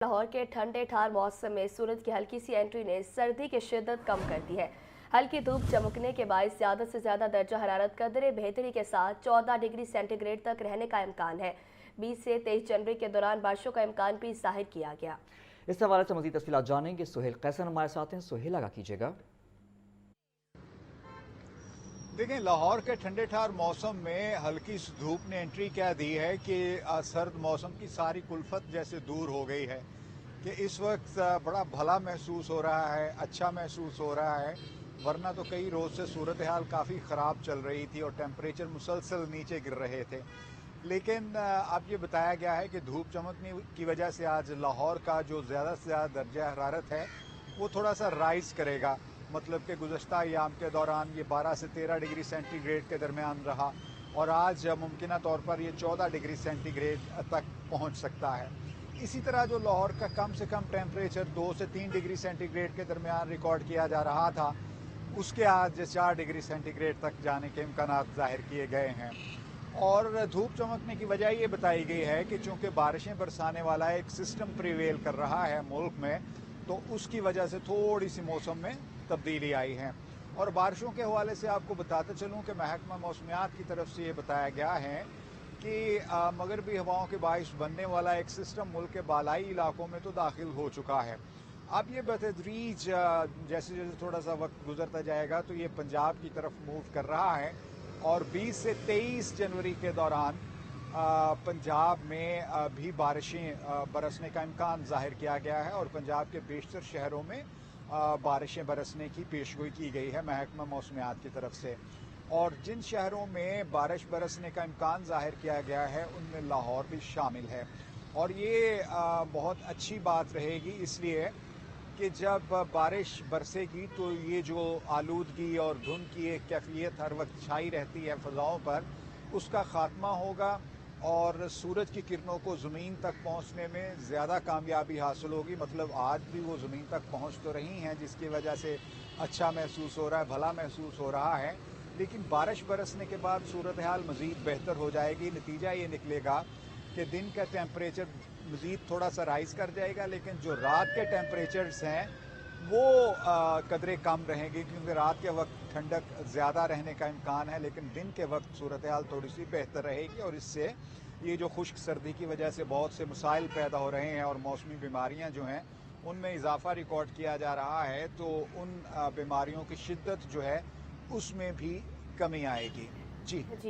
लाहौर के ठंडे ठार मौसम में सूरज की हल्की सी एंट्री ने सर्दी की शिद्दत कम कर दी है। हल्की धूप चमकने के बाद ज्यादा से ज्यादा दर्जा हरारत कदरे बेहतरी के साथ 14 डिग्री सेंटीग्रेड तक रहने का इम्कान है। 20 से 23 जनवरी के दौरान बारिशों का इम्कान भी जाहिर किया गया। इस हवाले से मजीद तफसीलात जानेंगे। सुहेल कैसर हमारे साथ हैं। सुहेल आगाह कीजिएगा। देखें, लाहौर के ठंडे ठार मौसम में हल्की सी धूप ने एंट्री क्या दी है कि सर्द मौसम की सारी कुल्फत जैसे दूर हो गई है कि इस वक्त बड़ा भला महसूस हो रहा है, अच्छा महसूस हो रहा है। वरना तो कई रोज़ से सूरत हाल काफ़ी ख़राब चल रही थी और टेम्परेचर मुसलसल नीचे गिर रहे थे। लेकिन अब ये बताया गया है कि धूप चमकने की वजह से आज लाहौर का जो ज़्यादा से ज़्यादा दर्जा हरारत है वो थोड़ा सा राइज़ करेगा। मतलब कि गुज़श्ता अय्याम के दौरान ये 12 से 13 डिग्री सेंटीग्रेड के दरमियान रहा और आज मुमकिना तौर पर ये 14 डिग्री सेंटीग्रेड तक पहुंच सकता है। इसी तरह जो लाहौर का कम से कम टेम्परेचर 2 से 3 डिग्री सेंटीग्रेड के दरमियान रिकॉर्ड किया जा रहा था, उसके आज 4 डिग्री सेंटीग्रेड तक जाने के इम्कानात ज़ाहिर किए गए हैं। और धूप चमकने की वजह ये बताई गई है कि चूँकि बारिशें बरसाने वाला एक सिस्टम प्रिवेल कर रहा है मुल्क में, तो उसकी वजह से थोड़ी सी मौसम में तब्दीली आई है। और बारिशों के हवाले से आपको बताते चलूँ कि महकमा मौसमियात की तरफ से ये बताया गया है कि मगरबी हवाओं के बाइस बनने वाला एक सिस्टम मुल्क के बालाई इलाकों में तो दाखिल हो चुका है। अब ये बतदरीज जैसे जैसे थोड़ा सा वक्त गुजरता जाएगा तो ये पंजाब की तरफ मूव कर रहा है और 20 से 23 जनवरी के दौरान पंजाब में भी बारिशें बरसने का इम्कान जाहिर किया गया है और पंजाब के बेशतर शहरों में बारिशें बरसने की पेशगोई की गई है महकमा मौसमियात की तरफ से। और जिन शहरों में बारिश बरसने का इम्कान जाहिर किया गया है उनमें लाहौर भी शामिल है। और ये बहुत अच्छी बात रहेगी इसलिए कि जब बारिश बरसेगी तो ये जो आलूदगी और धुंध की एक कैफियत हर वक्त छाई रहती है फ़ज़ाओं पर, उसका ख़ात्मा होगा और सूरज की किरणों को ज़मीन तक पहुंचने में ज़्यादा कामयाबी हासिल होगी। मतलब आज भी वो ज़मीन तक पहुंच तो रही हैं जिसकी वजह से अच्छा महसूस हो रहा है, भला महसूस हो रहा है, लेकिन बारिश बरसने के बाद सूरत हाल मज़ीद बेहतर हो जाएगी। नतीजा ये निकलेगा कि दिन का टेम्परेचर मज़ीद थोड़ा सा राइज़ कर जाएगा, लेकिन जो रात के टेम्परेचर्स हैं वो कदरे कम रहेंगी क्योंकि रात के वक्त ठंडक ज़्यादा रहने का इम्कान है, लेकिन दिन के वक्त सूरत हाल थोड़ी सी बेहतर रहेगी। और इससे ये जो खुश्क सर्दी की वजह से बहुत से मसाइल पैदा हो रहे हैं और मौसमी बीमारियां जो हैं उनमें इजाफा रिकॉर्ड किया जा रहा है, तो उन बीमारियों की शिद्दत जो है उसमें भी कमी आएगी। जी।